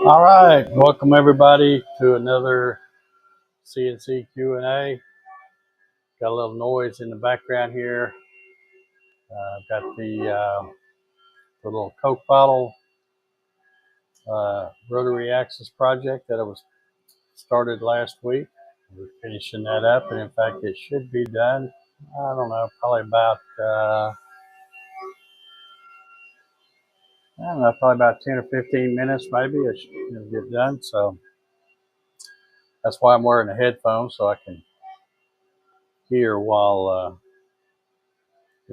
All right, welcome everybody to another CNC Q A. Got a little noise in the background here. Got the little Coke bottle Rotary Axis project that I was started last week. We're finishing that up, and in fact, it should be done. I don't know, probably about I don't know, probably about 10 or 15 minutes, maybe it'll get done. So that's why I'm wearing the headphones so I can hear hear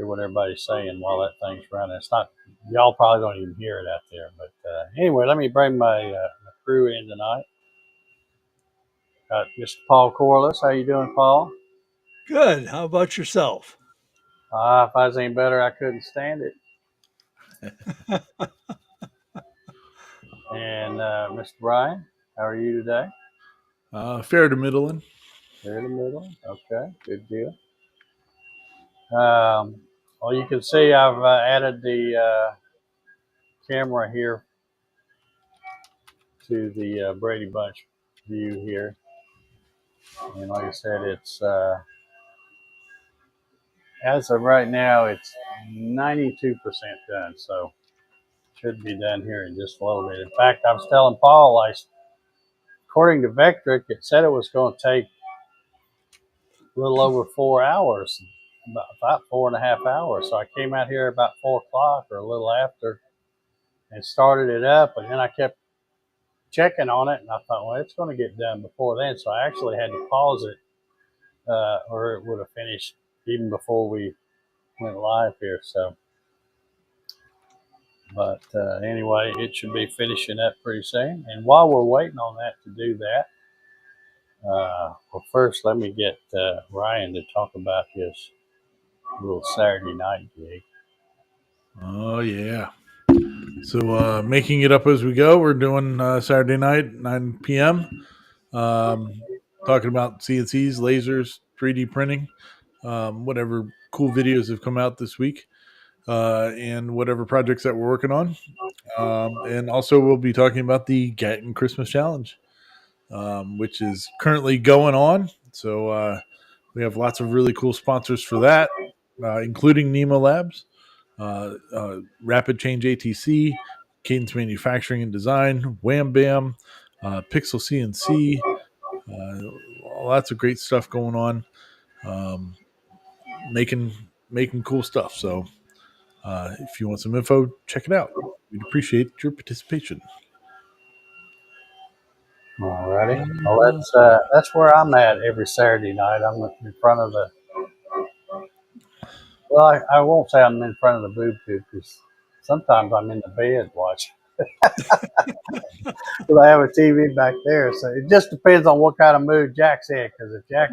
what everybody's saying while that thing's running. It's not, y'all probably don't even hear it out there. But anyway, let me bring my crew in tonight. Got Mr. Paul Corliss. How you doing, Paul? Good. How about yourself? If I was any better, I couldn't stand it. And Mr. Brian, how are you today? Fair to middling. There in the middle. Okay, good deal. Well, you can see I've added the camera here to the Brady Bunch view here. And like I said, it's as of right now, it's 92% done. So should be done here in just a little bit. In fact, I was telling Paul, according to Vectric, it said it was going to take a little over 4 hours, about 4.5 hours. So I came out here about 4 o'clock or a little after and started it up. And then I kept checking on it, and I thought, well, it's going to get done before then. So I actually had to pause it, or it would have finished even before we went live here. So, but anyway, it should be finishing up pretty soon. And while we're waiting on that to do that, well, first let me get Ryan to talk about his little Saturday night gig. Oh, yeah. So making it up as we go. We're doing Saturday night, 9 p.m. Talking about CNCs, lasers, 3D printing, whatever cool videos have come out this week, and whatever projects that we're working on. And also we'll be talking about the Gatton Christmas Challenge, which is currently going on. So we have lots of really cool sponsors for that, including NymoLabs, Rapid Change ATC, Cadence Manufacturing and Design, Wham Bam, Pixel CNC, lots of great stuff going on, um, making cool stuff. So if you want some info, check it out. We'd appreciate your participation. Alrighty. Well, that's where I'm at every Saturday night. I'm in front of the. Well, I won't say I'm in front of the boob tube because sometimes I'm in the bed watching. Because I have a TV back there, so it just depends on what kind of mood Jack's in. Because if Jack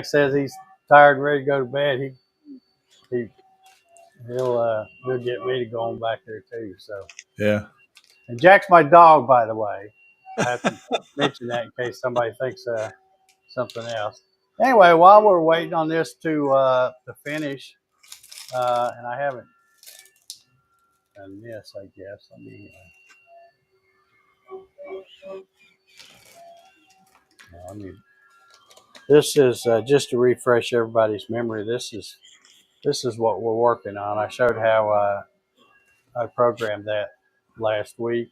says he's tired and ready to go to bed, he he'll get me to go on back there too. So Yeah. and Jack's my dog, by the way. I have to mention that in case somebody thinks something else. Anyway, while we're waiting on this to finish, and I haven't done this, I guess. Let me. This is just to refresh everybody's memory. This is what we're working on. I showed how I programmed that last week,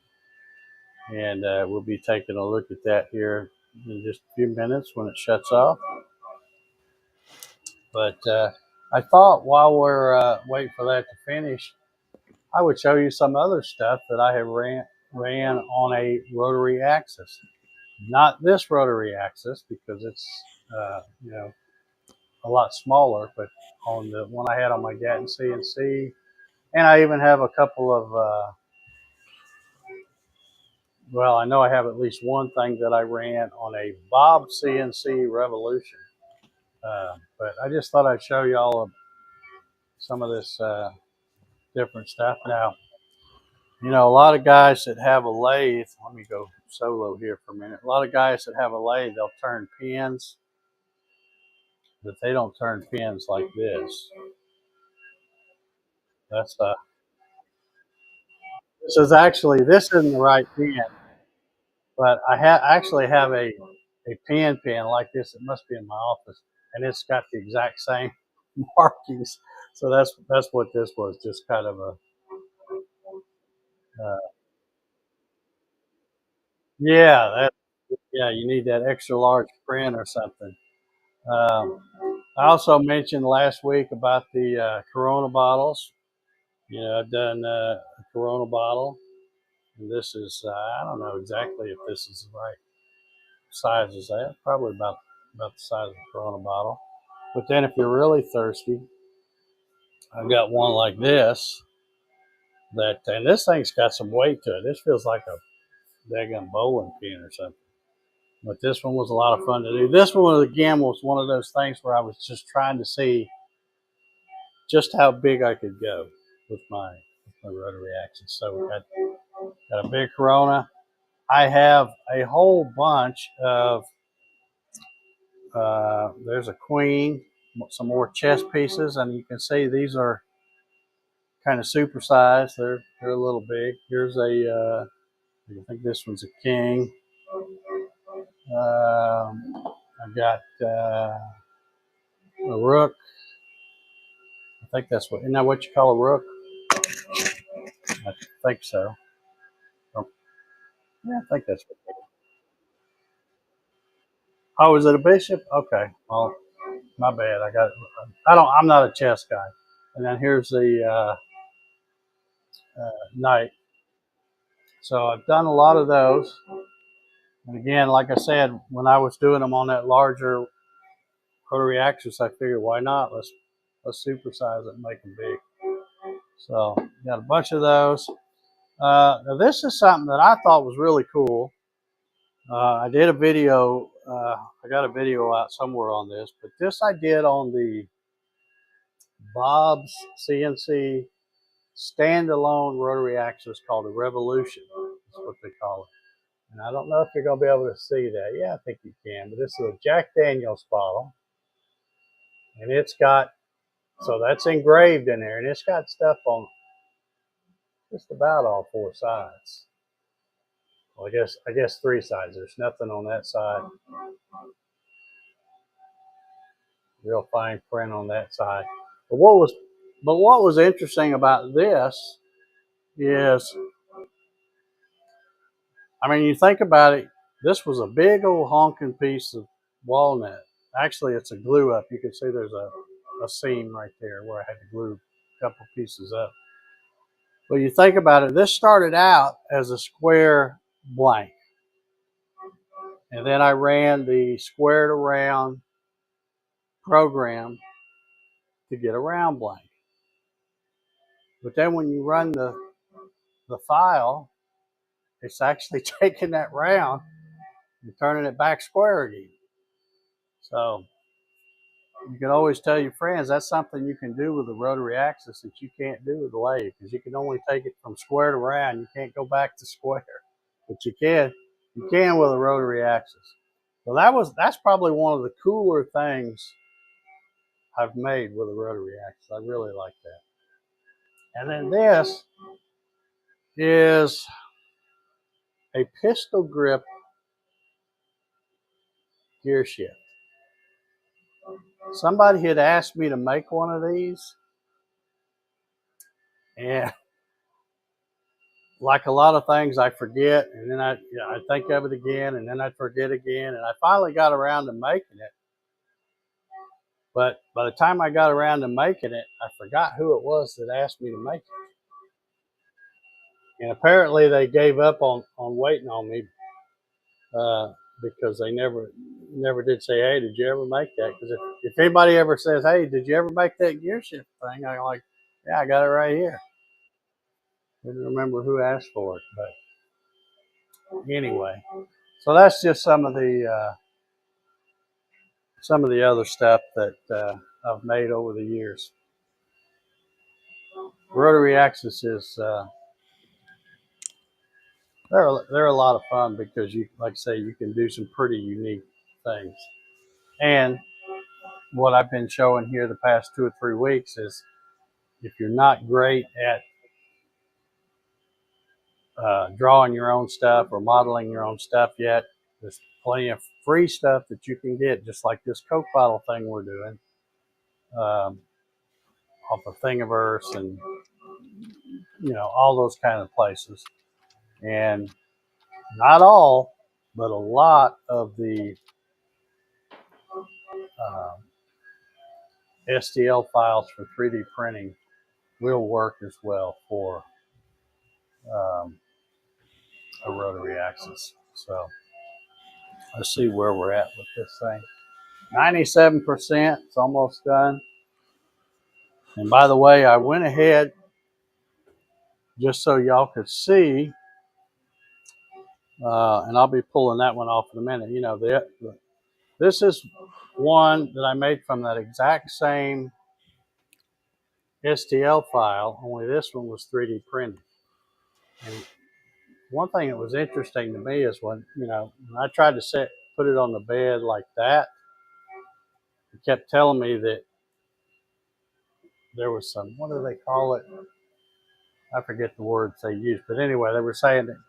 and we'll be taking a look at that here in just a few minutes when it shuts off. But I thought while we're waiting for that to finish, I would show you some other stuff that I have ran on a rotary axis. Not this rotary axis because it's a lot smaller, but on the one I had on my Gatton CNC, and I even have a couple of. Well, I know I have at least one thing that I ran on a Bob CNC Revolution, but I just thought I'd show y'all some of this different stuff. Now, a lot of guys that have a lathe, let me go solo here for a minute. A lot of guys that have a lathe, they'll turn pins, but they don't turn pins like this. That's this isn't the right pen, but I actually have a pen like this. It must be in my office, and it's got the exact same markings. So that's what this was, just kind of a yeah. You need that extra large print or something. Um, I also mentioned last week about the Corona bottles. I've done a Corona bottle, and this is I don't know exactly if this is the right size as that. Probably about the size of a Corona bottle. But then if you're really thirsty, I've got one like this and this thing's got some weight to it. This feels like a daggone bowling pin or something. But this one was a lot of fun to do. This one again was one of those things where I was just trying to see just how big I could go with my rotary axis. So we got a big Corona. I have a whole bunch of there's a queen, some more chess pieces, and you can see these are kind of supersized. They're a little big. Here's I think this one's a king. I've got a rook. I think isn't that what you call a rook? I think so. Yeah, I think that's what. Oh, is it a bishop? Okay. Well, my bad. I'm not a chess guy. And then here's the knight. So I've done a lot of those. And again, like I said, when I was doing them on that larger rotary axis, I figured why not? Let's supersize it and make them big. So got a bunch of those. Now this is something that I thought was really cool. I did a video. I got a video out somewhere on this, but this I did on the Bob's CNC standalone rotary axis called the Revolution. That's what they call it. And I don't know if you're going to be able to see that. Yeah, I think you can. But this is a Jack Daniels bottle, and it's got that's engraved in there, and it's got stuff on just about all four sides. Well, I guess three sides. There's nothing on that side. Real fine print on that side. But what was interesting about this is, I mean, you think about it, this was a big old honking piece of walnut. Actually, it's a glue up. You can see there's a seam right there where I had to glue a couple pieces up. But you think about it, this started out as a square blank. And then I ran the squared around program to get a round blank. But then when you run the file, it's actually taking that round and turning it back square again. So you can always tell your friends that's something you can do with the rotary axis that you can't do with the lathe, because you can only take it from square to round. You can't go back to square, but you can with a rotary axis. So that's probably one of the cooler things I've made with a rotary axis. I really like that. And then this is a pistol grip gear shift. Somebody had asked me to make one of these, and like a lot of things, I forget, and then I think of it again, and then I forget again, and I finally got around to making it. But by the time I got around to making it, I forgot who it was that asked me to make it. And apparently they gave up on waiting on me because they never did say, hey, did you ever make that? Because if anybody ever says, hey, did you ever make that gear shift thing? I'm like, yeah, I got it right here. Didn't remember who asked for it, but anyway. So that's just some of the other stuff that I've made over the years. Rotary axis is they're a lot of fun because like I say, you can do some pretty unique things. And what I've been showing here the past 2 or 3 weeks is if you're not great at drawing your own stuff or modeling your own stuff yet, there's plenty of free stuff that you can get, just like this Coke bottle thing we're doing, off of Thingiverse and all those kind of places. And not all, but a lot of the STL files for 3D printing will work as well for a rotary axis. So let's see where we're at with this thing. 97%, it's almost done. And by the way, I went ahead just so y'all could see, and I'll be pulling that one off in a minute. This is one that I made from that exact same STL file, only this one was 3D printed. And one thing that was interesting to me is when I tried to put it on the bed like that, it kept telling me that there was some, what do they call it? I forget the words they used, but anyway, they were saying that,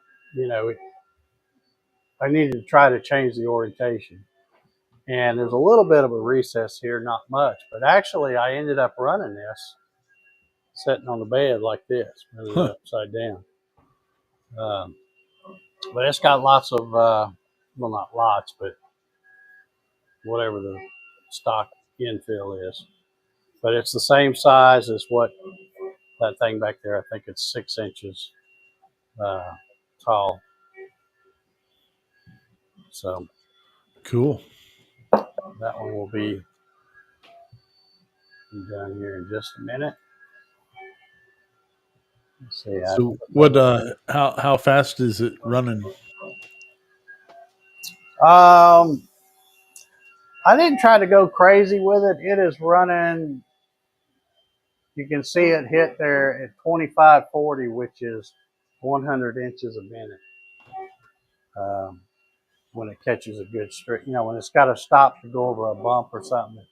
I needed to try to change the orientation. And there's a little bit of a recess here, not much, but actually I ended up running this sitting on the bed like this, really upside down. But it's got lots of, well, not lots, but whatever the stock infill is. But it's the same size as what that thing back there, I think it's 6 inches tall. So Cool. that one will be done here in just a minute. Let's see. So what? How fast is it running? I didn't try to go crazy with it. It is running. You can see it hit there at 2540, which is 100 inches a minute. When it catches a good streak, when it's got to stop to go over a bump or something, it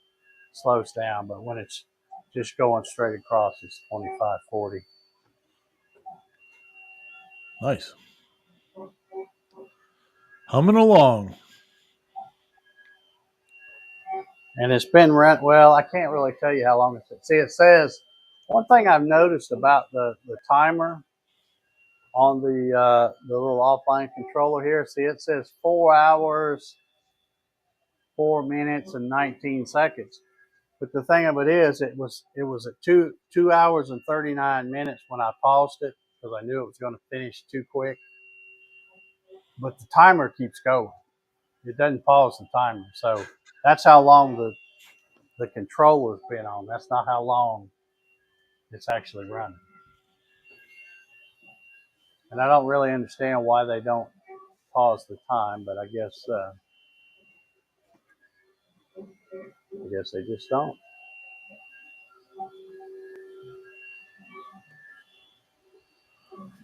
slows down. But when it's just going straight across, it's 2540. Nice. Humming along. And it's been run, well, I can't really tell you how long it's been. See, it says, one thing I've noticed about the timer on the little offline controller here, see, it says 4 hours, 4 minutes, and 19 seconds. But the thing of it is, it was at 2 hours and 39 minutes when I paused it, because I knew it was going to finish too quick. But the timer keeps going. It doesn't pause the timer. So that's how long the controller's been on. That's not how long it's actually running. And I don't really understand why they don't pause the time, but I guess they just don't.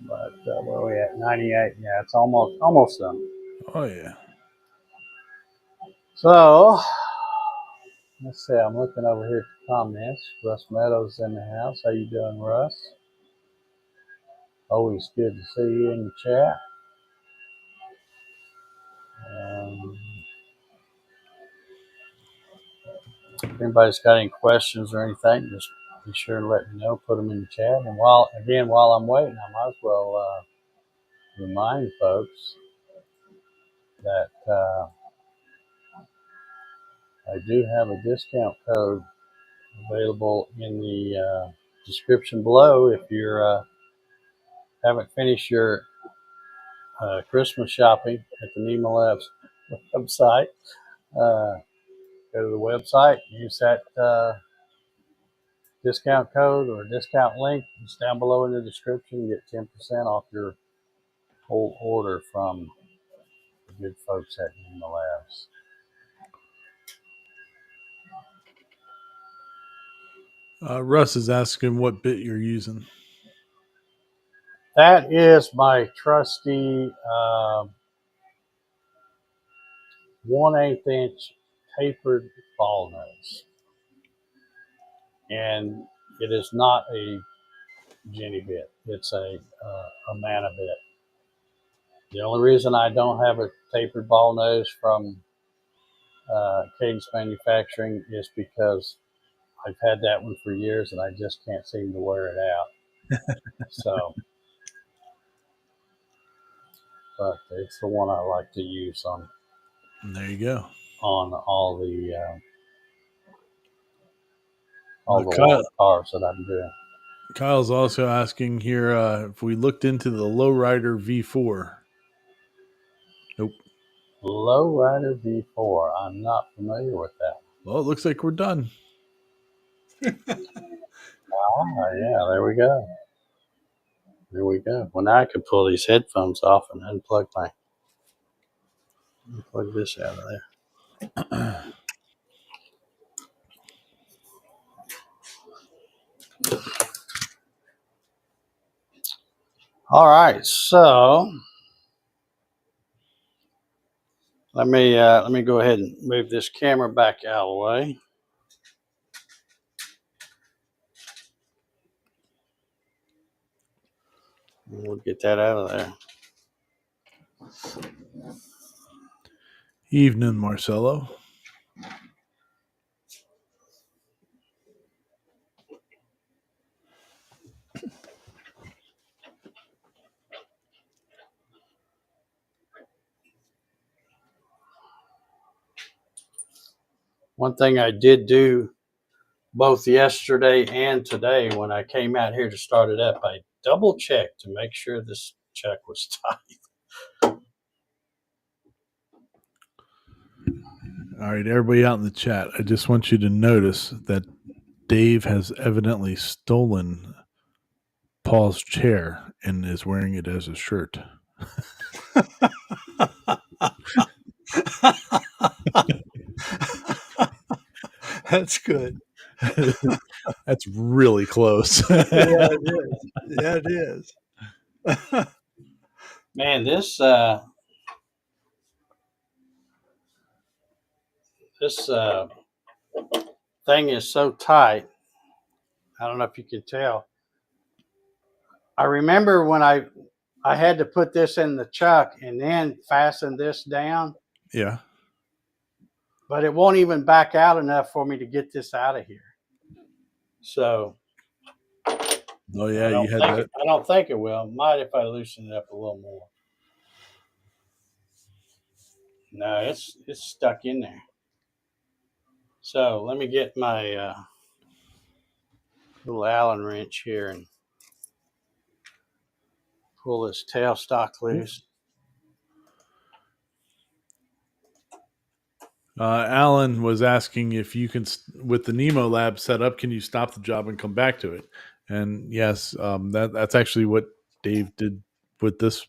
But where are we at? 98. Yeah, it's almost done. Oh yeah. So let's see. I'm looking over here at the comments. Russ Meadows in the house. How you doing, Russ? Always good to see you in the chat. If anybody's got any questions or anything, just be sure to let me know. Put them in the chat. And while I'm waiting, I might as well remind folks that I do have a discount code available in the description below. If you haven't finished your Christmas shopping at the NymoLabs website, go to the website, use that discount code or discount link. It's down below in the description. Get 10% off your whole order from the good folks at NymoLabs. Russ is asking what bit you're using. That is my trusty 1/8 inch tapered ball nose. And it is not a Jenny bit. It's a Mana bit. The only reason I don't have a tapered ball nose from Cadence Manufacturing is because I've had that one for years and I just can't seem to wear it out. So, but it's the one I like to use on There you go. all the Kyle, long cars that I'm doing. Kyle's also asking here if we looked into the Lowrider V4. Nope. Lowrider V4. I'm not familiar with that. Well, it looks like we're done. Yeah, there we go. There we go. Well, now I can pull these headphones off and unplug this out of there. All right, so let me go ahead and move this camera back out of the way. We'll get that out of there. Evening, Marcelo. One thing I did do both yesterday and today when I came out here to start it up, I double checked to make sure this chuck was tight. All right, everybody out in the chat, I just want you to notice that Dave has evidently stolen Paul's chair and is wearing it as a shirt. That's good. That's really close. Yeah, it is. Yeah, it is. Man, this thing is so tight. I don't know if you can tell. I remember when I had to put this in the chuck and then fasten this down, Yeah. but it won't even back out enough for me to get this out of here. So, Oh yeah, you had that. I don't think it will. Might if I loosen it up a little more. No, it's stuck in there. So let me get my little Allen wrench here and pull this tailstock loose. Alan was asking if you can, with the NymoLabs setup, can you stop the job and come back to it? And yes, that's actually what Dave did with this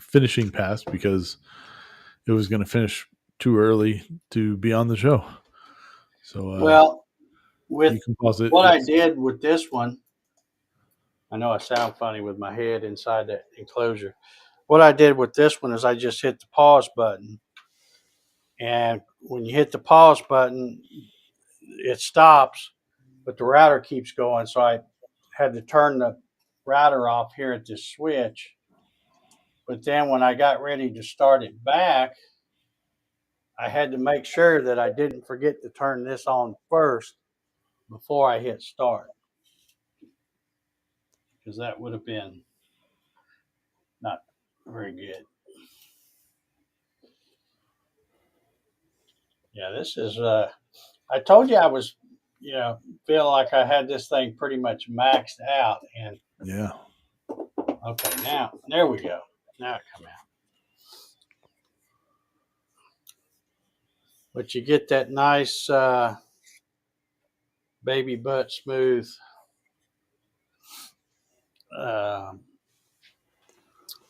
finishing pass because it was going to finish too early to be on the show. So Well, with you can pause it. what I did with this one, I know I sound funny with my head inside that enclosure. What I did with this one is I just hit the pause button. And when you hit the pause button, it stops, but the router keeps going. So I had to turn the router off here at this switch. But then when I got ready to start it back, I had to make sure that I didn't forget to turn this on first before I hit start. Because that would have been not very good. Yeah, this is, I told you I was, feel like I had this thing pretty much maxed out. And Yeah. okay, now, there we go. Now it come out. But you get that nice baby butt smooth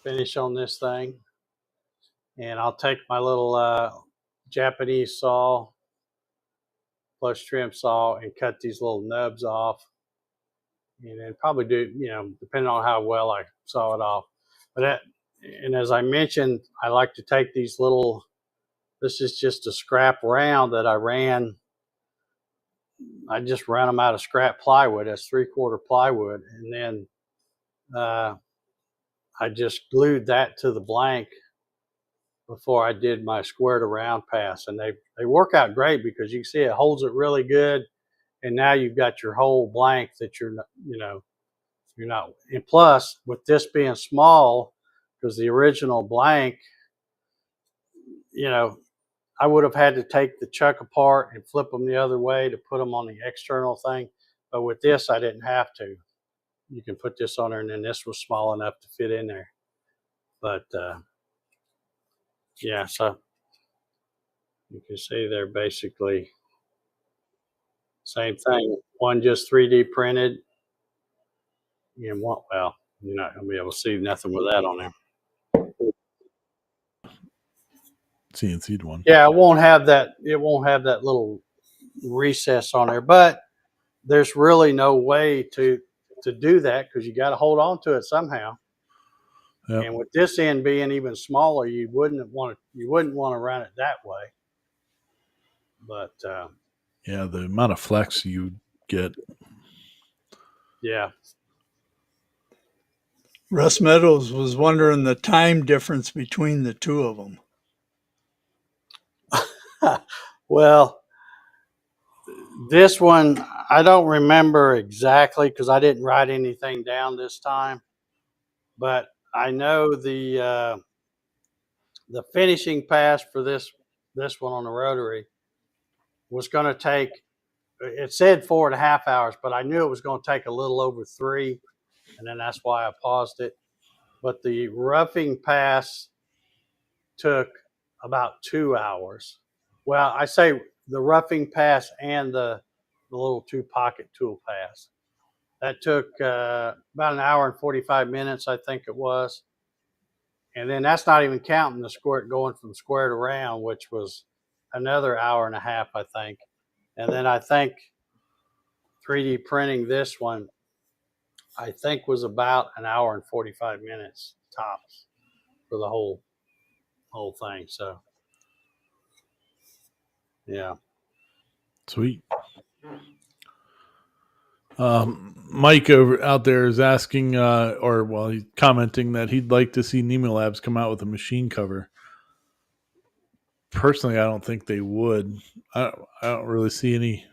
finish on this thing. And I'll take my little Japanese saw plus trim saw and cut these little nubs off. And then probably do, depending on how well I saw it off. And as I mentioned, I like to take these little, this is just a scrap round that I ran. I just ran them out of scrap plywood. That's 3/4 plywood. And then I I just glued that to the blank before I did my squared around pass, and they work out great because you can see it holds it really good, and now you've got your whole blank that you're not. And plus, with this being small, because the original blank, I would have had to take the chuck apart and flip them the other way to put them on the external thing, but with this, I didn't have to. You can put this on there, and then this was small enough to fit in there. But yeah, so you can see they're basically same thing. One just 3D printed, and one, well, you're not gonna be able to see nothing with that on there. CNC'd one. Yeah, it won't have that. It won't have that little recess on there, but there's really no way to do that because you got to hold on to it somehow. Yep. And with this end being even smaller, you wouldn't want to run it that way. But yeah, the amount of flex you get. Yeah. Russ Meadows was wondering the time difference between the two of them. Well, this one, I don't remember exactly because I didn't write anything down this time. But I know the finishing pass for this one on the rotary was going to take, it said 4.5 hours, but I knew it was going to take a little over 3, and then that's why I paused it. But the roughing pass took about 2 hours. Well, I say the roughing pass and the little 2-pocket tool pass. That took about 1 hour and 45 minutes, I think it was. And then that's not even counting the squirt going from squared around, which was another 1.5 hours, I think. And then I think 3D printing this one, I think was about 1 hour and 45 minutes tops for the whole thing. So, yeah. Sweet. Mike over out there is asking, he's commenting that he'd like to see NymoLabs come out with a machine cover. Personally, I don't think they would. I don't really see any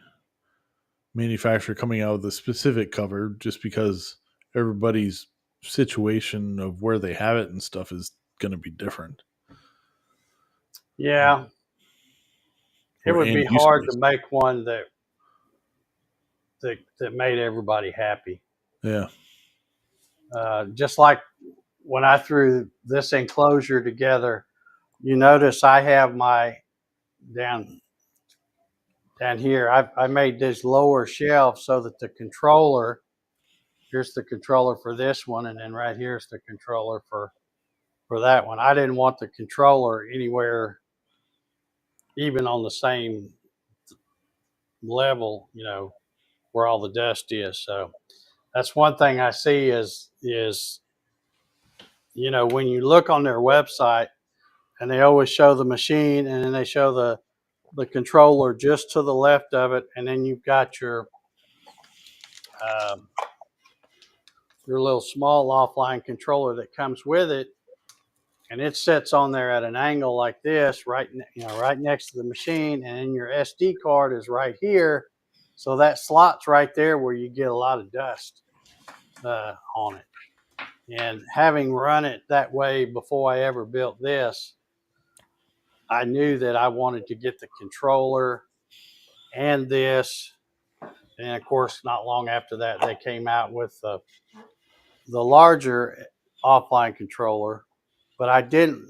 manufacturer coming out with a specific cover just because everybody's situation of where they have it and stuff is going to be different. Yeah. It would be hard to make one that made everybody happy. Yeah. Just like when I threw this enclosure together, you notice I have my down here. I made this lower shelf so that the controller, here's the controller for this one, and then right here's the controller for that one. I didn't want the controller anywhere even on the same level, where all the dust is. So that's one thing I see is when you look on their website and they always show the machine and then they show the controller just to the left of it, and then you've got your little small offline controller that comes with it, and it sits on there at an angle like this, right next to the machine, and then your SD card is right here, so that slot's right there where you get a lot of dust on it. And having run it that way before I ever built this, I knew that I wanted to get the controller and this. And of course, not long after that, they came out with the larger offline controller. But again,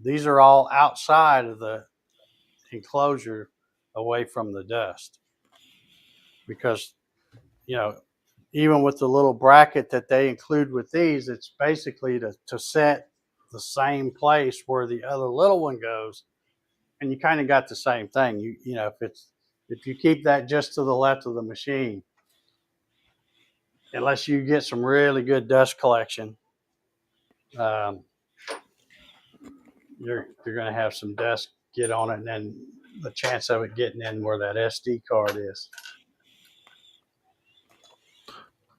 these are all outside of the enclosure away from the dust. Because, even with the little bracket that they include with these, it's basically to set the same place where the other little one goes. And you kind of got the same thing. If you keep that just to the left of the machine, unless you get some really good dust collection, you're going to have some dust get on it, and then the chance of it getting in where that SD card is.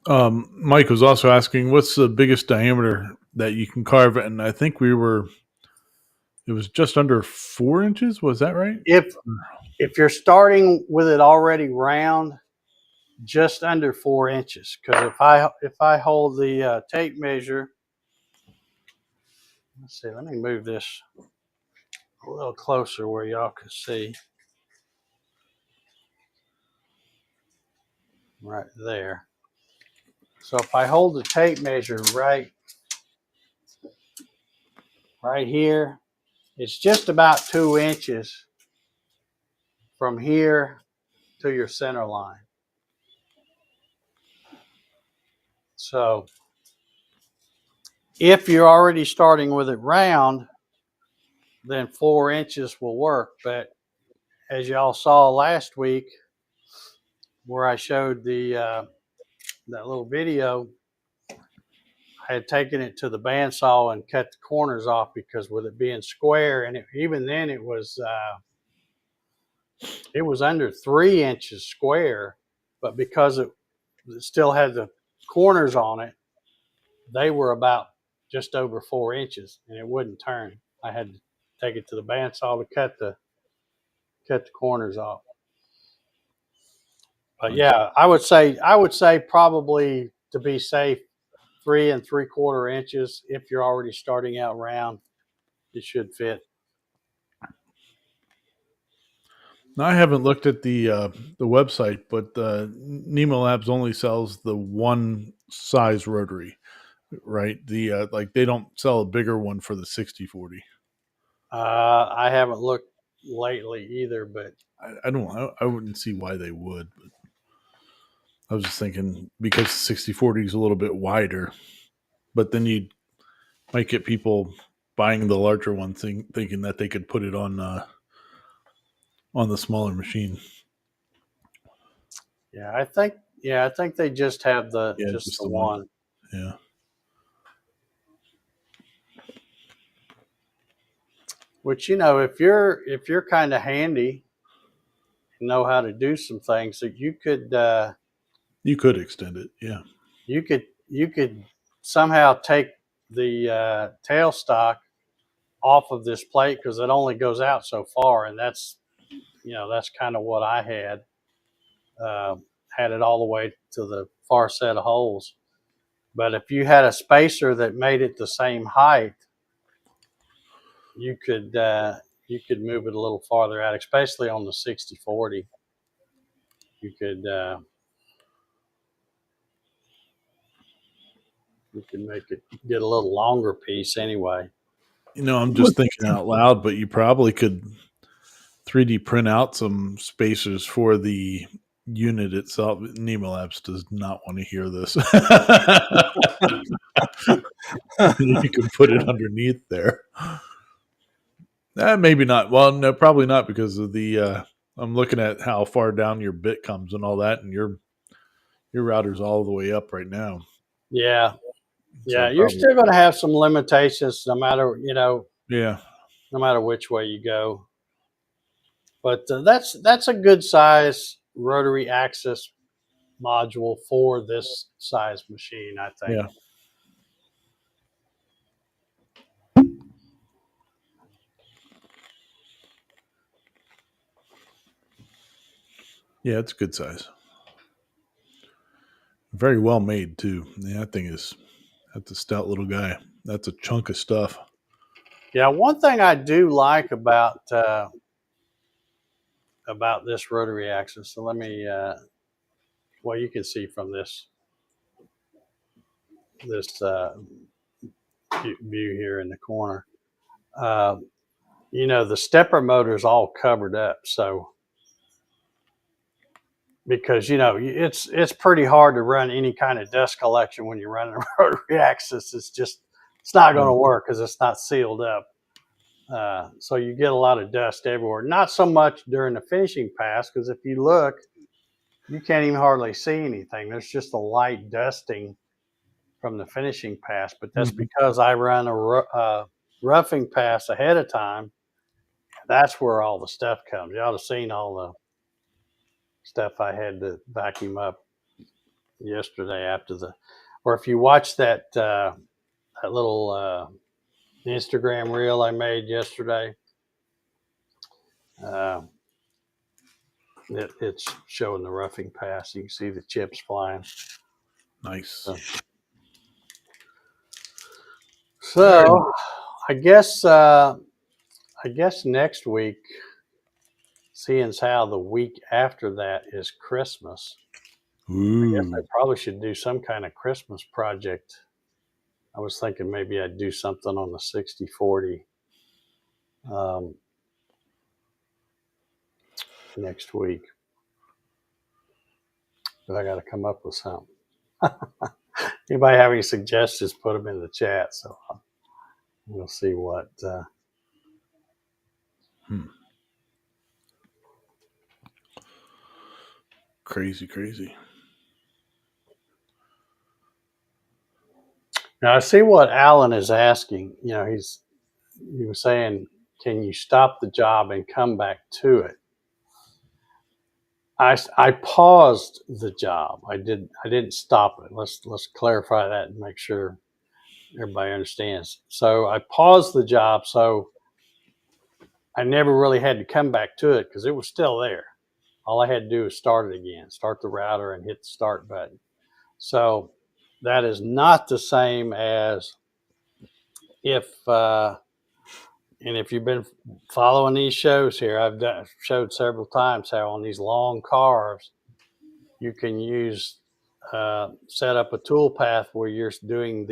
Mike was also asking, what's the biggest diameter that you can carve? And I think it was just under 4 inches. Was that right? If you're starting with it already round, just under 4 inches. Because if I hold the tape measure, let's see, let me move this a little closer where y'all can see. Right there. So if I hold the tape measure right here, it's just about 2 inches from here to your center line. So if you're already starting with it round, then 4 inches will work. But as y'all saw last week, where I showed that little video, I had taken it to the bandsaw and cut the corners off because with it being square, and even then it was under 3 inches square, but because it still had the corners on it, they were about just over 4 inches, and it wouldn't turn. I had to take it to the bandsaw to cut the corners off. But yeah, I would say probably, to be safe, 3 3/4 inches. If you're already starting out round, it should fit. Now, I haven't looked at the website, but NymoLabs only sells the one size rotary, right? The like they don't sell a bigger one for the 60/40. I haven't looked lately either, but I wouldn't see why they would. But I was just thinking because 60/40 is a little bit wider, but then you might get people buying the larger one, thinking that they could put it on the smaller machine. yeah, I think they just have just the one. Yeah. Which, if you're kind of handy, know how to do some things, that you could extend it. Yeah. you could somehow take the tailstock off of this plate, because it only goes out so far, and that's kind of what I had. Had it all the way to the far set of holes. But if you had a spacer that made it the same height, you could move it a little farther out, especially on the 60/40. You could make it get a little longer piece anyway. I'm just thinking out loud, but you probably could 3D print out some spacers for the unit itself. NymoLabs does not want to hear this. You can put it underneath there. Maybe not. Well, no, probably not, because of the. I'm looking at how far down your bit comes and all that, and your router's all the way up right now. Yeah, yeah. So you're still going to have some limitations, no matter Yeah. No matter which way you go. But that's a good size rotary axis module for this size machine, I think. Yeah. Yeah, it's a good size. Very well made too. Yeah, that's a stout little guy. That's a chunk of stuff. Yeah, one thing I do like about this rotary axis, so let me well, you can see from this view here in the corner. The stepper motor is all covered up, so because it's pretty hard to run any kind of dust collection when you're running a rotary axis. It's not going to work because it's not sealed up. So you get a lot of dust everywhere. Not so much during the finishing pass, because if you look, you can't even hardly see anything. There's just a light dusting from the finishing pass, but that's because I run a roughing pass ahead of time. That's where all the stuff comes. You ought to have seen all the stuff I had to vacuum up yesterday after or if you watch that little Instagram reel I made yesterday, it's showing the roughing pass. You can see the chips flying. Nice. So I guess next week, seeing as how the week after that is Christmas, I guess I Ooh. probably should do some kind of Christmas project. I was thinking maybe I'd do something on the 60/40 next week, but I got to come up with something. Anybody have any suggestions? Put them in the chat, so we'll see what. Crazy. Now I see what Alan is asking. You know, he was saying, can you stop the job and come back to it? I paused the job. I didn't stop it. Let's clarify that and make sure everybody understands. So I paused the job, so I never really had to come back to it because it was still there. All I had to do was start it again, start the router and hit the start button. So that is not the same as if you've been following these shows here, I've showed several times how on these long cars you can use set up a tool path where you're doing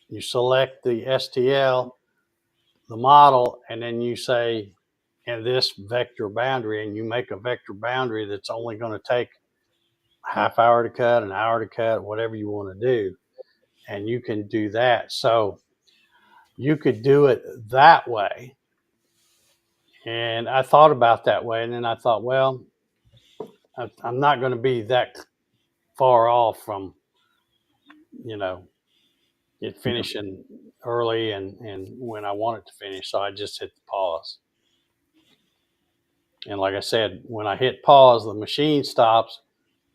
you select the STL, the model, and then you say, in this vector boundary, and you make a vector boundary that's only going to take a half hour to cut, an hour to cut, whatever you want to do. And you can do that. So you could do it that way. And I thought about that way. And then I thought, well, I'm not going to be that far off from, it finishing early and when I want it to finish. So I just hit the pause. And like I said, when I hit pause, the machine stops,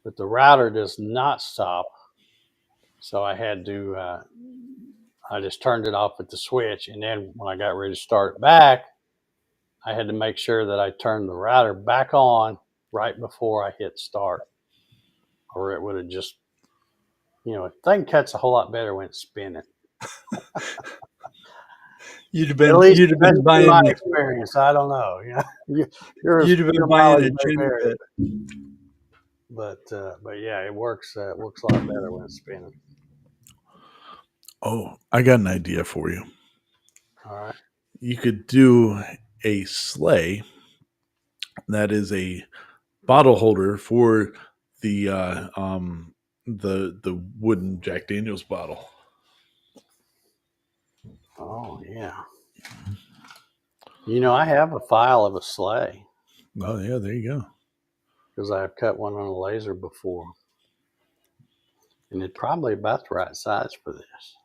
but the router does not stop. So I had to, I just turned it off at the switch. And then when I got ready to start it back, I had to make sure that I turned the router back on right before I hit start, or it would have just, the thing cuts a whole lot better when it's spinning. You'd have At least been that's buying my experience. I don't know. you'd have been buying a gin pit. But yeah, it works. It works a lot better when it's spinning. Oh, I got an idea for you. All right. You could do a sleigh that is a bottle holder for the wooden Jack Daniels bottle. Oh yeah. I have a file of a sleigh. Oh yeah, there you go. Because I've cut one on a laser before, and it's probably about the right size for this.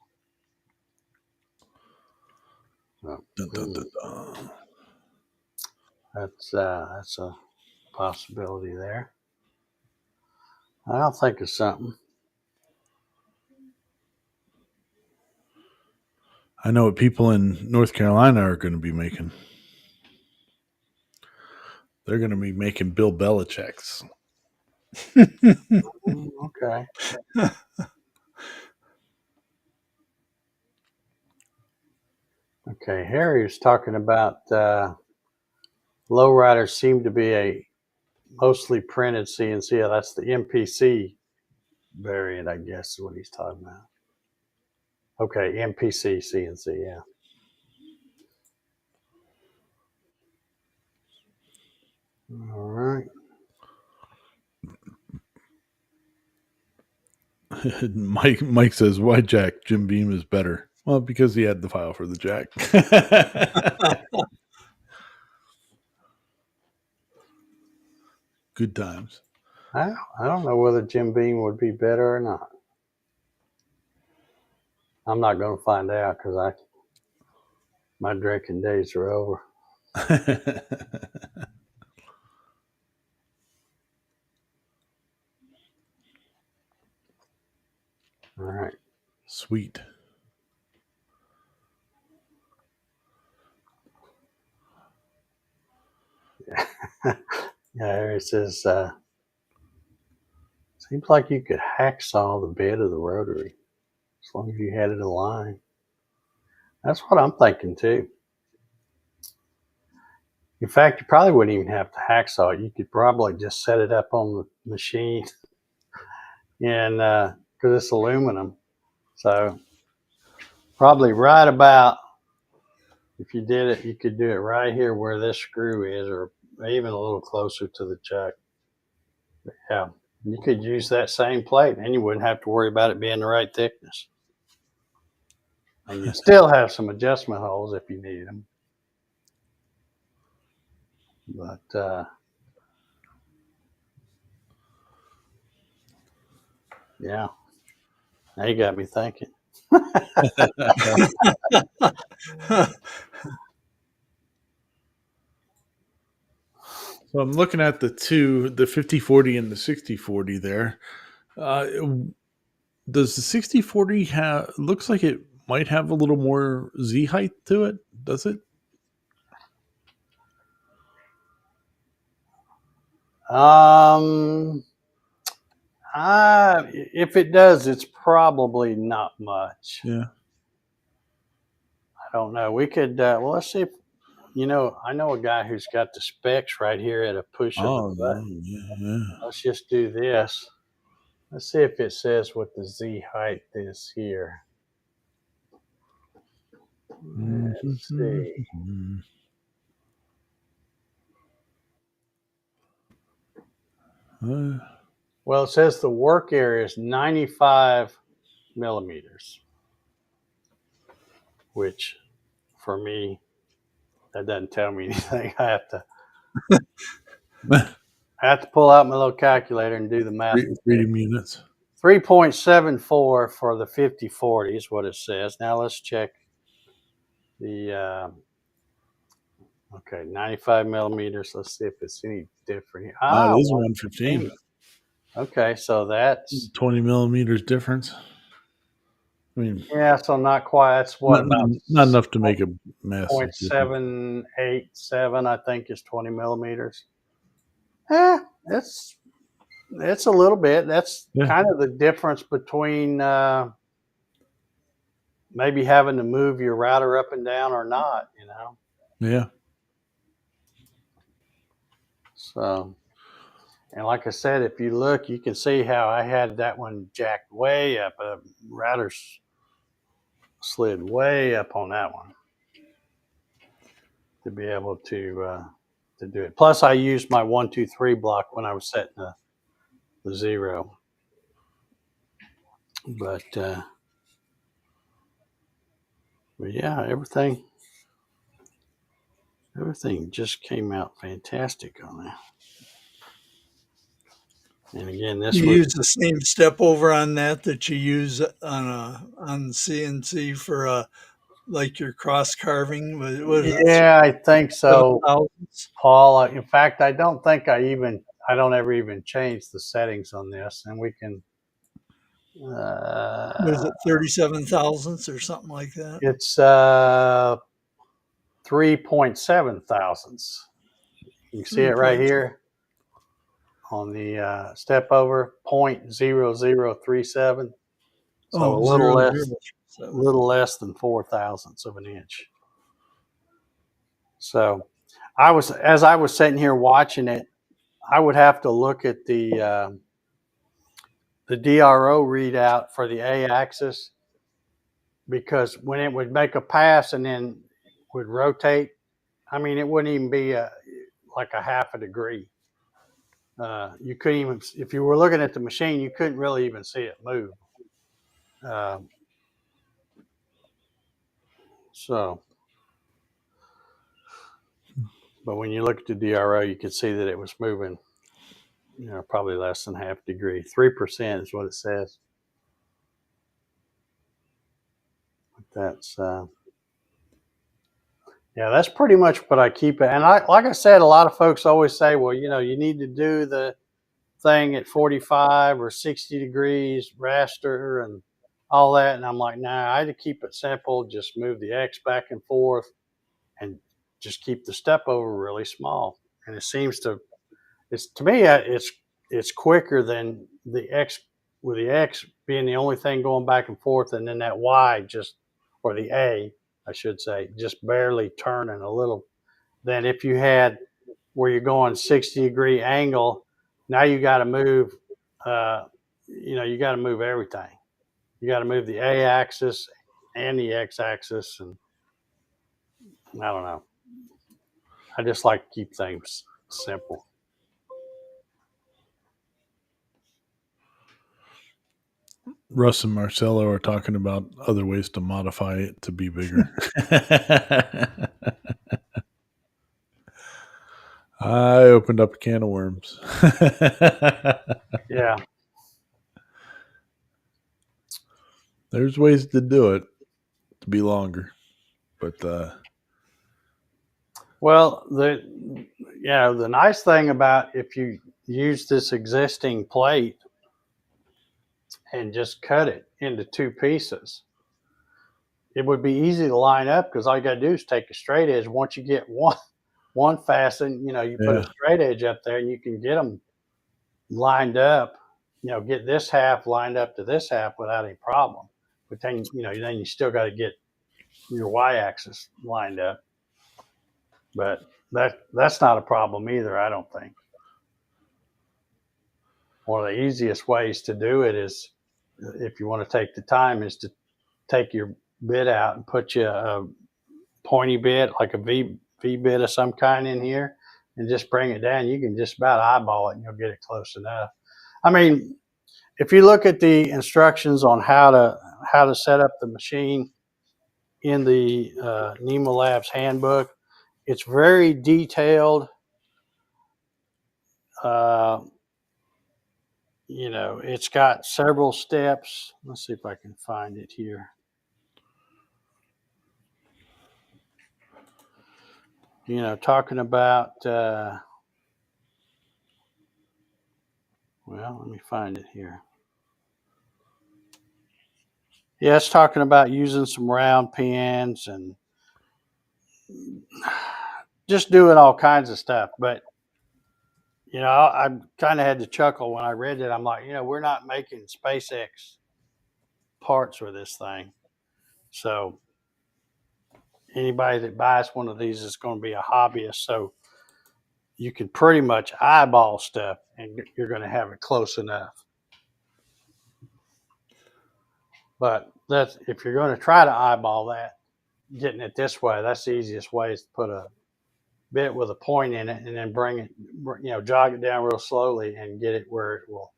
Dun, dun, dun, dun. That's a possibility there. I'll think of something. I know what people in North Carolina are going to be making. They're going to be making Bill Belichick's. Okay. Okay, Harry was talking about lowriders seem to be a mostly printed CNC. That's the MPC variant, I guess, is what he's talking about. Okay, MPC CNC, yeah. All right. Mike says, why Jack? Jim Beam is better. Well, because he had the file for the Jack. Good times. I don't know whether Jim Beam would be better or not. I'm not going to find out because my drinking days are over. All right. Sweet. Yeah, it says, seems like you could hacksaw the bed of the rotary as long as you had it aligned. That's what I'm thinking too. In fact, you probably wouldn't even have to hacksaw it. You could probably just set it up on the machine, and because it's aluminum, so probably right about, if you did it, you could do it right here where this screw is, or even a little closer to the chuck. But yeah, you could use that same plate, and you wouldn't have to worry about it being the right thickness. And you still have some adjustment holes if you need them. But yeah, now you got me thinking. So I'm looking at the 5040 and the 6040 there. Does the 6040 have, looks like it might have a little more Z height to it, does it? If it does, it's probably not much. Yeah. I don't know. We could, well, let's see if, I know a guy who's got the specs right here at a push of a button. Yeah. Let's just do this. Let's see if it says what the Z height is here. Let's see. Well, it says the work area is 95 millimeters, which for me, that doesn't tell me anything. I have to pull out my little calculator and do the math. Freedom units. 3.74 for the 5040 is what it says. Now let's check the, okay, 95 millimeters. Let's see if it's any different. It is 115. Okay, so that's 20 millimeters difference. I mean, yeah, so not quite. That's what, not enough to make a massive 0.787, I think, is 20 millimeters. It's a little bit. That's kind of the difference between maybe having to move your router up and down or not, Yeah. So, and like I said, if you look, you can see how I had that one jacked way up. Router's slid way up on that one to be able to do it. Plus, I used my 1, 2, 3 block when I was setting the 0. But yeah, everything just came out fantastic on that. And again, this you use the same step over on that you use on CNC for like your cross carving. Yeah, I think so, Paul. In fact, I don't think I don't ever even change the settings on this, and we can. Was it 37 thousandths or something like that? It's 3.7 thousandths. You can see it right here on the step over 0.0037. So a little less than 4 thousandths of an inch. So as I was sitting here watching it, I would have to look at the DRO readout for the A axis, because when it would make a pass and then would rotate, I mean, it wouldn't even be like a half a degree. You couldn't even, if you were looking at the machine, you couldn't really even see it move. But when you look at the DRO, you can see that it was moving, probably less than half a degree. 3% is what it says. That's that's pretty much what I keep it. And like I said, a lot of folks always say, well, you need to do the thing at 45 or 60 degrees raster, and all that. And I'm like, nah, I had to keep it simple. Just move the X back and forth and just keep the step over really small. And it seems to, to me, it's quicker than the X, with the X being the only thing going back and forth. And then that Y just, or the A, I should say, just barely turning a little. Then if you had where you're going 60-degree angle, now you got to move, you got to move everything. You got to move the A axis and the X axis. And I don't know. I just like to keep things simple. Russ and Marcelo are talking about other ways to modify it to be bigger. I opened up a can of worms. Yeah. There's ways to do it to be longer, but Well, the nice thing about if you use this existing plate and just cut it into two pieces, it would be easy to line up because all you got to do is take a straight edge. Once you get one fastened, you put a straight edge up there and you can get them lined up. Get this half lined up to this half without any problem. But then you still got to get your y-axis lined up. But that's not a problem either, I don't think. One of the easiest ways to do it is, if you want to take the time, is to take your bit out and put you a pointy bit, like a V bit of some kind in here, and just bring it down. You can just about eyeball it and you'll get it close enough. I mean, if you look at the instructions on how to set up the machine in the NymoLabs handbook, it's very detailed. It's got several steps. Let's see if I can find it here. Talking about, well, let me find it here. Yeah, it's talking about using some round pins and just doing all kinds of stuff. But, I kind of had to chuckle when I read it. I'm like, we're not making SpaceX parts for this thing. So anybody that buys one of these is going to be a hobbyist. So you can pretty much eyeball stuff and you're going to have it close enough. But if you're going to try to eyeball that, getting it this way, that's the easiest way, is to put a bit with a point in it and then bring it, jog it down real slowly and get it where it will.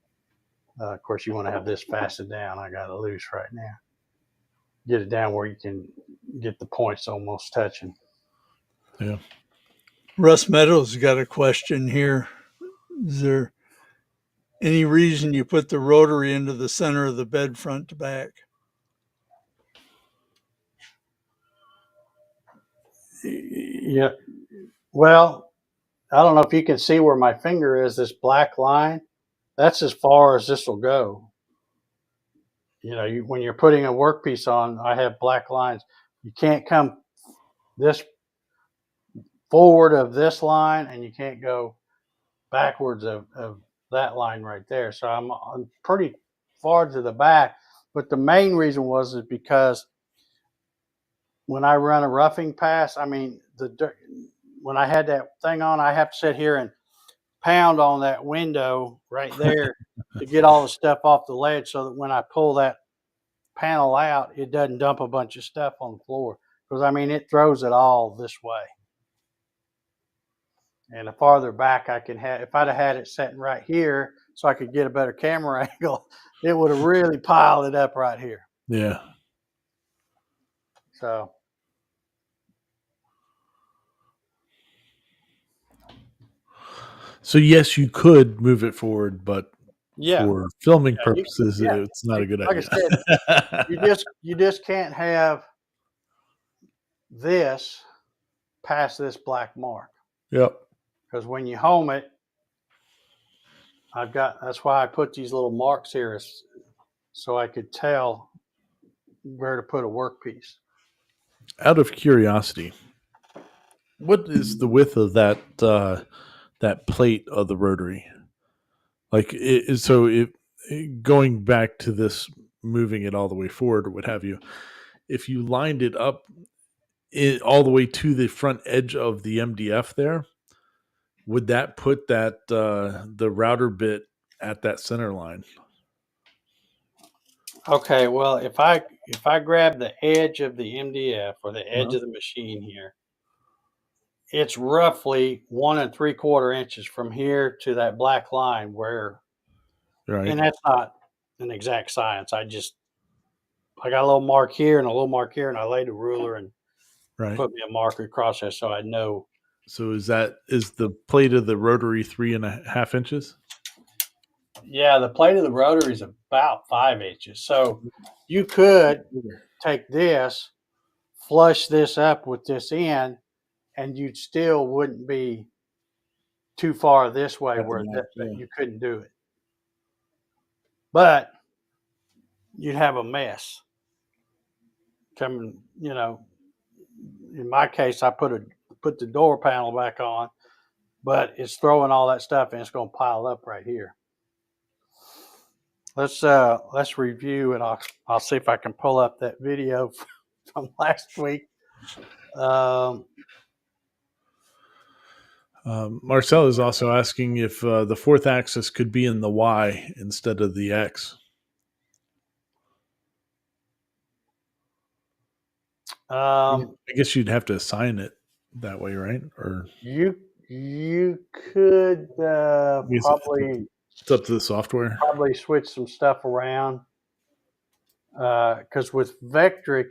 Of course, you want to have this fastened down. I got it loose right now. Get it down where you can get the points almost touching. Yeah. Russ Meadows got a question here. Is there any reason you put the rotary into the center of the bed front to back? Yeah. Well, I don't know if you can see where my finger is, this black line. That's as far as this will go. When you're putting a workpiece on, I have black lines. You can't come this forward of this line, and you can't go backwards of that line right there. So I'm pretty far to the back. But the main reason is because when I run a roughing pass, I mean, when I had that thing on, I have to sit here and pound on that window right there to get all the stuff off the ledge, so that when I pull that panel out, it doesn't dump a bunch of stuff on the floor. Because I mean, it throws it all this way. And the farther back I can have, if I'd have had it sitting right here so I could get a better camera angle, it would have really piled it up right here. Yeah. So yes, you could move it forward, but for filming purposes, it's not a good idea. Like I said, you just can't have this past this black mark. Yep. Because when you home it, that's why I put these little marks here, so I could tell where to put a workpiece. Out of curiosity, what is the width of that plate of the rotary? Like, going back to this, moving it all the way forward or what have you, if you lined it up all the way to the front edge of the MDF there, would that put that the router bit at that center line? Okay, well, if I grab the edge of the MDF or the edge Uh-huh. of the machine here, it's roughly 1 3/4 inches from here to that black line where, Right, and that's not an exact science. I got a little mark here and a little mark here, and I laid a ruler and right. put me a marker across there so I know. So is the plate of the rotary 3.5 inches? Yeah, the plate of the rotary is about 5 inches. So you could take this, flush this up with this end, and you still wouldn't be too far this way At the where max, that yeah. you couldn't do it. But you'd have a mess coming, in my case, I put the door panel back on, but it's throwing all that stuff and it's going to pile up right here. Let's review, and I'll see if I can pull up that video from last week. Marcel is also asking if the fourth axis could be in the Y instead of the X. I guess you'd have to assign it that way, right? Or you could Is probably it's up to the software. switch some stuff around, because with Vectric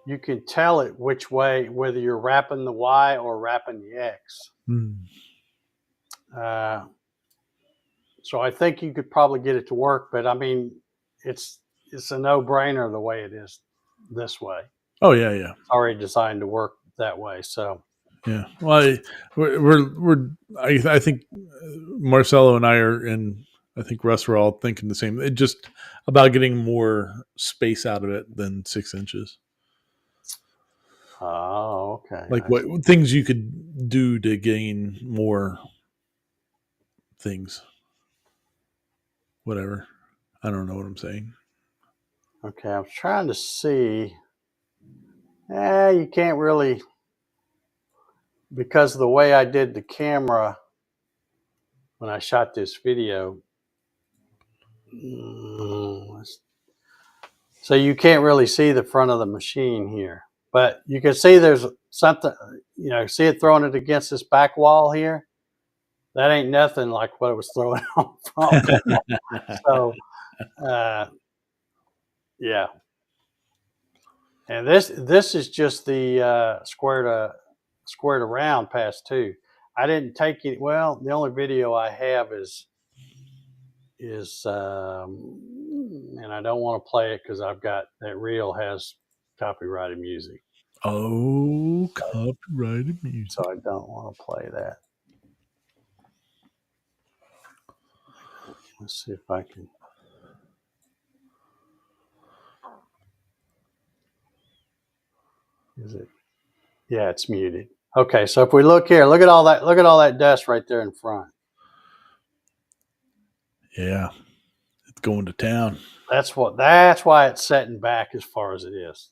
you can tell it which way, whether you're wrapping the Y or wrapping the X. So I think you could probably get it to work, but I mean, it's a no-brainer the way it is this way. Oh yeah, yeah. It's already designed to work that way. So Yeah. Well, I think Marcelo and I are, and I think Russ are all thinking the same. It just about getting more space out of it than 6 inches. oh, okay. Like what things you could do to gain more things. Whatever. I don't know what I'm saying. Okay, I'm trying to see. You can't really, because of the way I did the camera when I shot this video. So you can't really see the front of the machine here, but you can see there's something, see it throwing it against this back wall here. That ain't nothing like what it was throwing on front. So, yeah. And this is just the squared around past two. I didn't take it. Well, the only video I have is and I don't want to play it because I've got that reel has copyrighted music. Oh, copyrighted music. So I don't want to play that. Let's see if I can. Is it? Yeah, it's muted. Okay, so if we look here, look at all that dust right there in front. Yeah, it's going to town. That's why it's setting back as far as it is.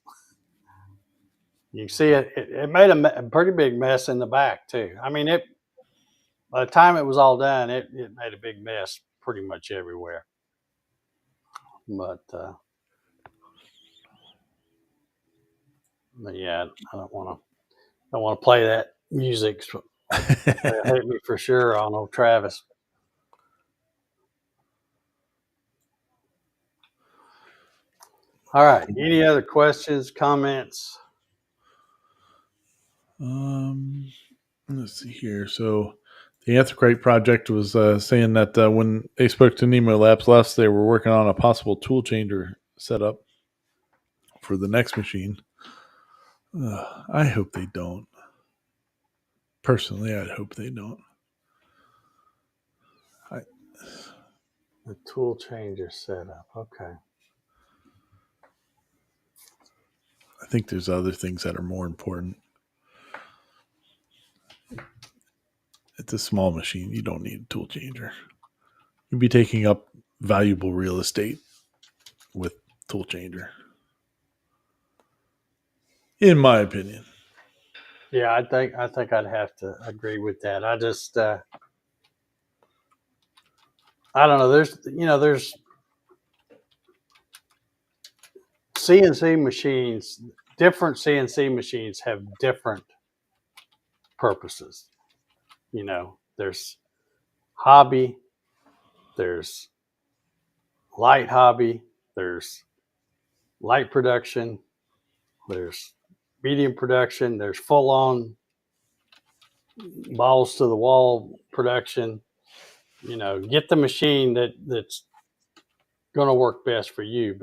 You see it made a pretty big mess in the back too. I mean, by the time it was all done, it made a big mess pretty much everywhere. But yeah, I don't want to play that music. They'll hate me for sure on old Travis. All right. Any other questions, comments? Let's see here. So the Anthracite project was saying that when they spoke to NymoLabs last, they were working on a possible tool changer setup for the next machine. I hope they don't. Personally, I'd hope they don't. The tool changer setup. Okay. think there's other things that are more important. It's a small machine. You don't need a tool changer. You'd be taking up valuable real estate with tool changer, in my opinion. Yeah, I think I'd have to agree with that. I just I don't know. There's CNC machines. Different CNC machines have different purposes. There's hobby, there's light hobby, there's light production, there's medium production, there's full on balls to the wall production. Get the machine that's going to work best for you,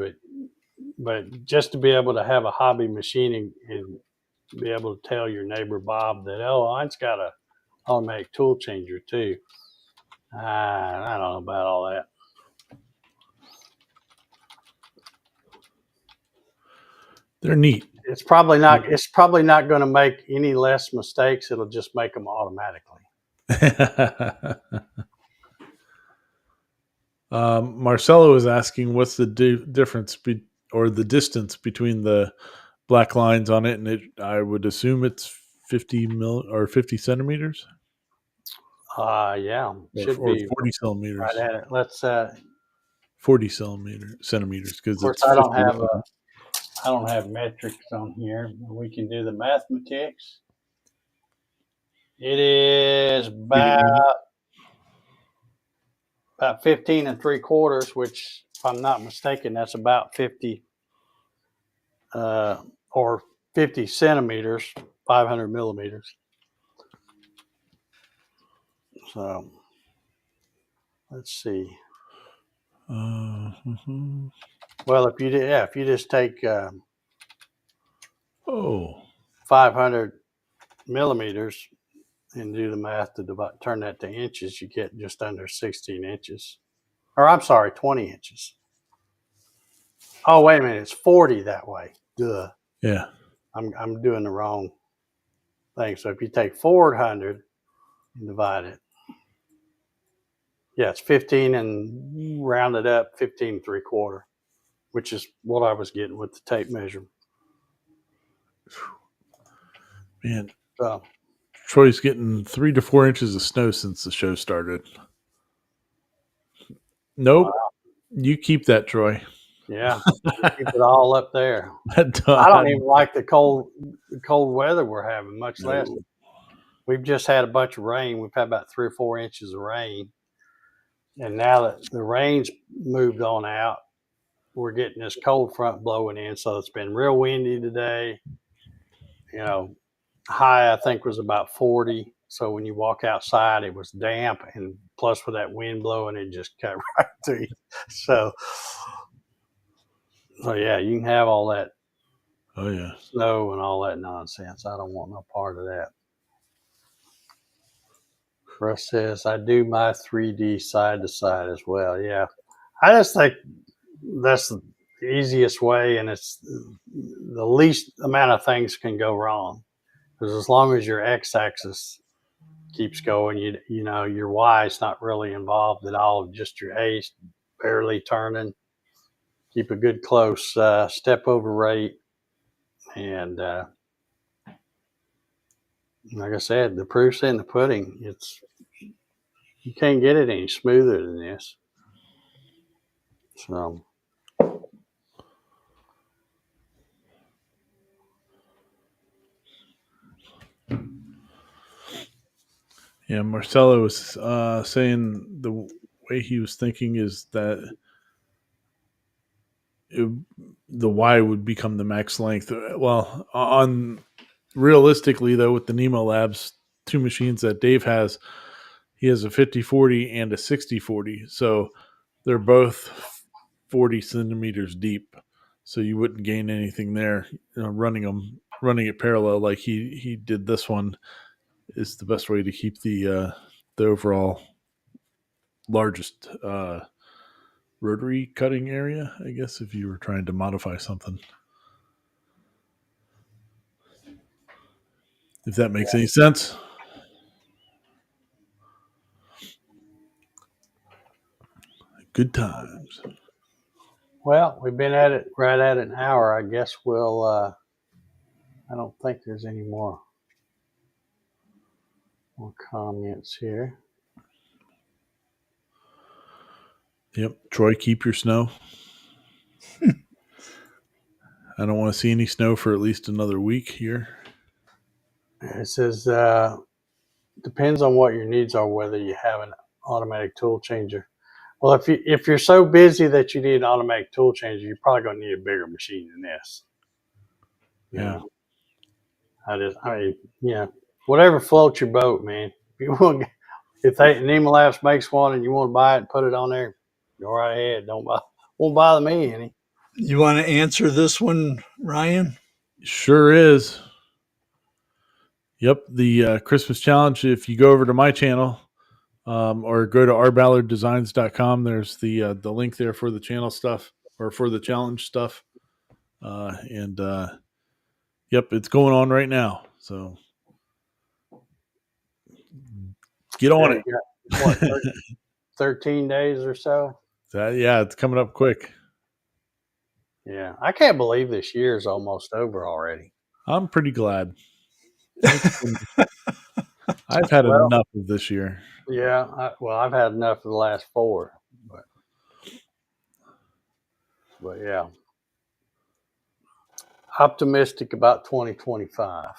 but just to be able to have a hobby machine and be able to tell your neighbor Bob that, oh, mine's got a automatic tool changer too. I don't know about all that. They're neat. It's probably not going to make any less mistakes. It'll just make them automatically. Marcelo is asking what's the difference or the distance between the black lines on it, and I would assume it's 50 centimeters. Yeah, should be 40 centimeters. Right at it. Let's 40 centimeters because of course I don't have metrics on here. We can do the mathematics. It is about 15 3/4, which, if I'm not mistaken, that's about 50 or 50 centimeters, 500 millimeters. So let's see. Well, if you just take 500 millimeters and do the math to turn that to inches, you get just under 16 inches. Or I'm sorry, 20 inches. Oh, wait a minute. It's 40 that way. Duh. Yeah. I'm doing the wrong thing. So if you take 400 and divide it, yeah, it's 15 and rounded up 15 3/4, which is what I was getting with the tape measure. Man, so, Troy's getting 3 to 4 inches of snow since the show started. Nope. Wow. You keep that, Troy. Yeah, keep it all up there. I don't even like the cold weather we're having, much less. We've just had a bunch of rain. We've had about 3 or 4 inches of rain. And now that the rain's moved on out, we're getting this cold front blowing in. So it's been real windy today. High, I think, was about 40. So when you walk outside, it was damp. And plus with that wind blowing, it just cut right to you. So yeah, you can have all that snow and all that nonsense. I don't want no part of that. Russ says, I do my 3D side to side as well. Yeah. I just think that's the easiest way, and it's the least amount of things can go wrong. Because as long as your x-axis keeps going, your y is not really involved at all. Just your a barely turning. Keep a good close step over rate. And like I said, the proof's in the pudding. You can't get it any smoother than this. So. Yeah, Marcelo was saying the way he was thinking is that the Y would become the max length. Well, realistically though, with the NymoLabs 2 machines that Dave has, he has a 50-40 and a 60-40. So they're both 40 centimeters deep. So you wouldn't gain anything there. Running it parallel like he did this one is the best way to keep the overall largest rotary cutting area, I guess, if you were trying to modify something. if that makes any sense. Good times. Well, we've been at it right at an hour. I guess we'll. I don't think there's any more comments here. Yep. Troy, keep your snow. I don't want to see any snow for at least another week here. It says depends on what your needs are, whether you have an automatic tool changer. Well, if you're so busy that you need an automatic tool changer, you're probably going to need a bigger machine than this. Yeah. Whatever floats your boat, man. If NymoLabs makes one and you want to buy it and put it on there, go right ahead. Won't bother me any. You want to answer this one, Ryan? Sure is. Yep, the Christmas challenge. If you go over to my channel or go to rballarddesigns.com, there's the link there for the channel stuff or for the challenge stuff. Yep, it's going on right now. So get on it. What, 13 days or so? Yeah, it's coming up quick. Yeah, I can't believe this year is almost over already. I'm pretty glad. I've had enough of this year. Yeah, I've had enough of the last 4, but yeah, optimistic about 2025.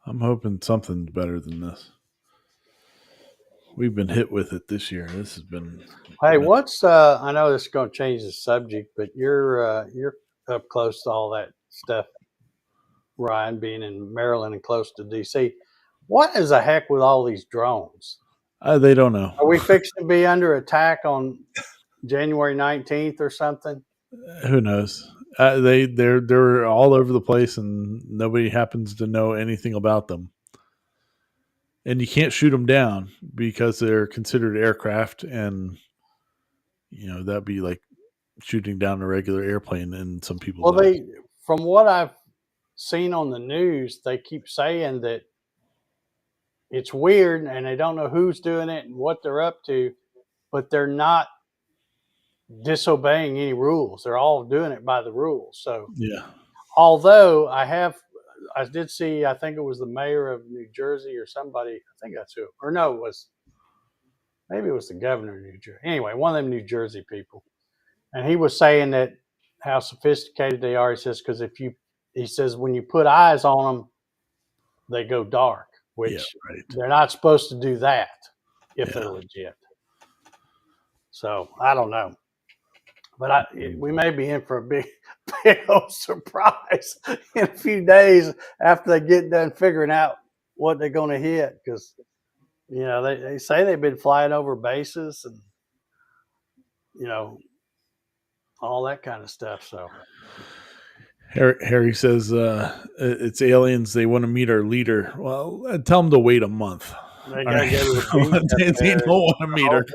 I'm hoping something's better than this. We've been hit with it this year. This has been. Hey, what's I know this is going to change the subject, but you're up close to all that stuff, Ryan, being in Maryland and close to DC. What is the heck with all these drones? They don't know. Are we fixed to be under attack on January 19th or something? Who knows? They're all over the place, and nobody happens to know anything about them. And you can't shoot them down because they're considered aircraft, and that'd be like shooting down a regular airplane. And some people, from what I've seen on the news, they keep saying that it's weird, and they don't know who's doing it and what they're up to, but they're not disobeying any rules. They're all doing it by the rules. So yeah. Although I did see, I think it was the mayor of New Jersey or somebody. I think that's who. Or no, maybe it was the governor of New Jersey. Anyway, one of them New Jersey people, and he was saying that how sophisticated they are. He says because he says when you put eyes on them, they go dark, which they're not supposed to do that if they're legit. So I don't know, but we may be in for a big old surprise in a few days after they get done figuring out what they're going to hit, because they say they've been flying over bases and all that kind of stuff. So Harry says it's aliens. They want to meet our leader. Well, tell them to wait a month. They gotta go to the they don't want to meet our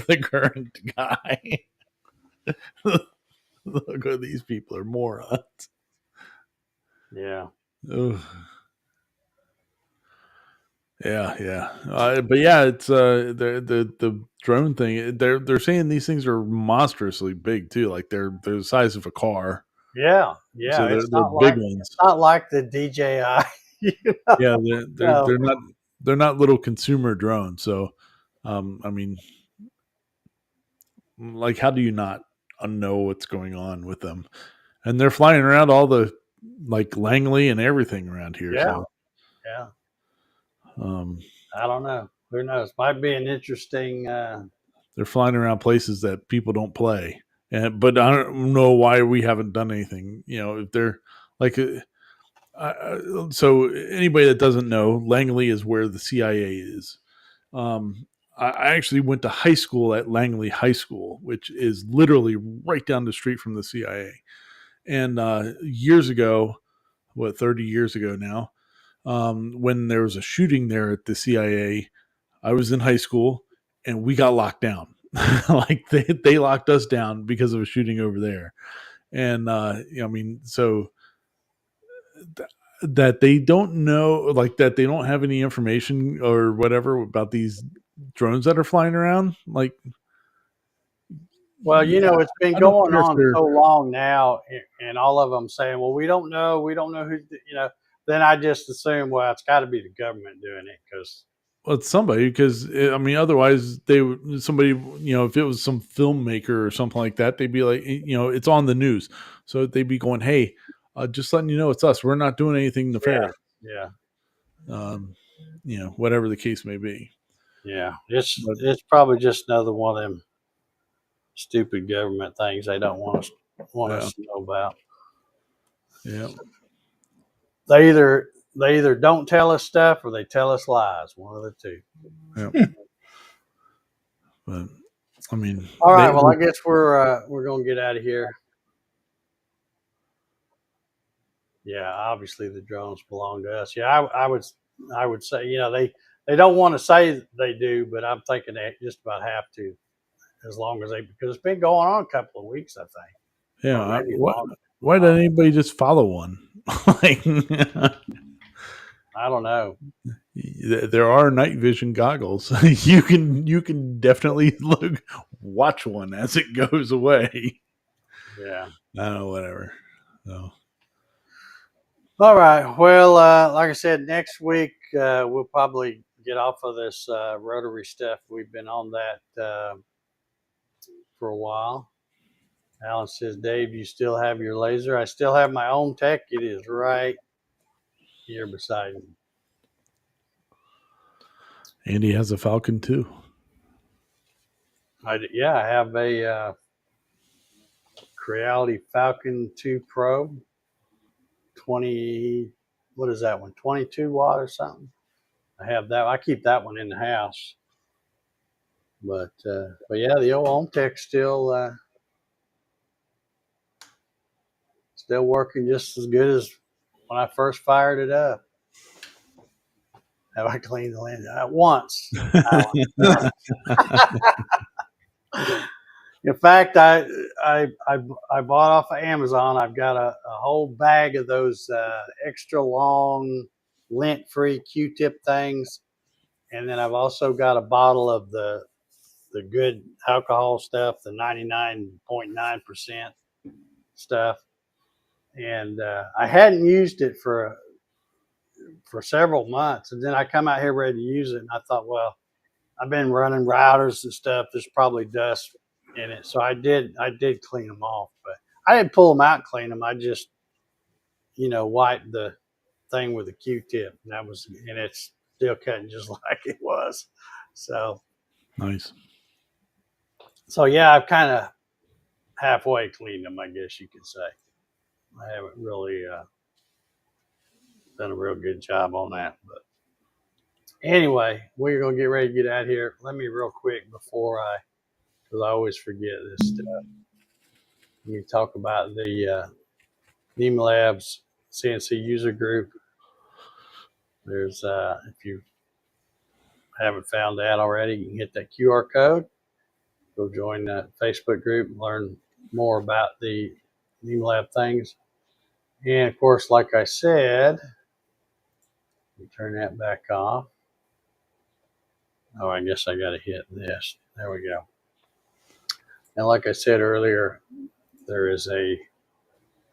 the current guy. Look at these people are morons. Yeah. Ugh. Yeah. But yeah, it's the drone thing. They're saying these things are monstrously big too. Like they're the size of a car. Yeah. So they're big ones. It's not like the DJI. Yeah, they're not little consumer drones. So, I mean, like, how do you not know what's going on with them? And they're flying around all the like Langley and everything around here. Yeah. So. Yeah. I don't know. Who knows? Might be an interesting. They're flying around places that people don't play, but I don't know why we haven't done anything. If they're like, so anybody that doesn't know, Langley is where the CIA is. I actually went to high school at Langley High School, which is literally right down the street from the CIA. And years ago, 30 years ago now, when there was a shooting there at the CIA, I was in high school and we got locked down. Like they locked us down because of a shooting over there. And, so that they don't know, like that they don't have any information or whatever about these drones that are flying around. Like, Well, yeah, it's been I don't going care if on they're. so long now, and all of them saying, "Well, we don't know who." Then I just assume, well, it's got to be the government doing it because Well, it's somebody, because I mean, otherwise they would somebody, if it was some filmmaker or something like that, they'd be like, it's on the news, so they'd be going, "Hey, just letting you know, it's us. We're not doing anything yeah, nefarious." yeah, Whatever the case may be. yeah. But It's probably just another one of them stupid government things they don't want yeah, us to know about. yeah, They either don't tell us stuff or they tell us lies. One of the two. yeah. But I mean, All right. Well, I guess we're gonna get out of here. Yeah, obviously the drones belong to us. Yeah, I would say they don't want to say they do, but I'm thinking they just about have to, as long as because it's been going on a couple of weeks, I think, yeah. or maybe What? longer. Why did anybody just follow one? Like, I don't know. there are night vision goggles. You can definitely watch one as it goes away. Yeah. I don't know, whatever. So All right. Well, like I said, next week we'll probably get off of this rotary stuff. We've been on that for a while. Alan says, Dave, you still have your laser? I still have my own tech. It is right here beside me. Andy has a Falcon too. I have a Creality Falcon 2 Pro 20. What is that one? 22 watt or something. I have that. I keep that one in the house. But yeah, the old home tech still working just as good as when I first fired it up. Have I cleaned the lens once? Once. In fact, I bought off of Amazon. I've got a whole bag of those extra long lint-free Q-tip things, and then I've also got a bottle of the good alcohol stuff, the 99.9% stuff. And I hadn't used it for several months, and then I come out here ready to use it, and I thought, well, I've been running routers and stuff. There's probably dust in it, so I did clean them off, but I didn't pull them out and clean them. I just wiped the thing with a Q-tip, and it's still cutting just like it was. So Nice. yeah, I've kind of halfway cleaned them, I guess you could say. I haven't really done a real good job on that, but anyway, we're gonna get ready to get out of here. Let me real quick because I always forget this stuff. Let me talk about the NymoLabs CNC user group. There's if you haven't found that already, you can hit that QR code. Go join that Facebook group and learn more about the NymoLab things. And of course, like I said, we turn that back off. Oh, I guess I got to hit this. There we go. And like I said earlier, there is a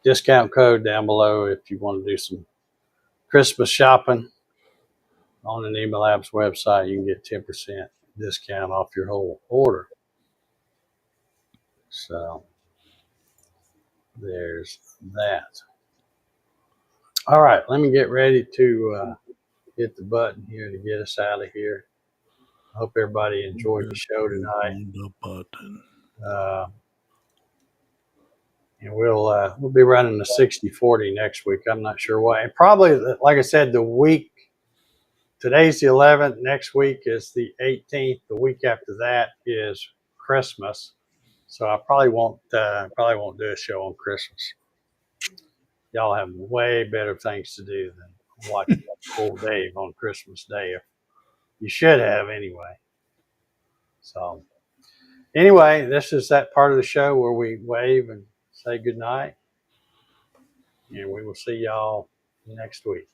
discount code down below if you want to do some Christmas shopping on the NymoLabs website. You can get 10% discount off your whole order. So there's that. All right, let me get ready to hit the button here to get us out of here. I hope everybody enjoyed the show tonight. The button. And we'll be running the 60/40 next week. I'm not sure why. And probably, like I said, today's the 11th. Next week is the 18th. The week after that is Christmas. So I probably won't do a show on Christmas. Y'all have way better things to do than watch Old Dave on Christmas Day. You should have anyway. So anyway, this is that part of the show where we wave and say goodnight. And we will see y'all next week.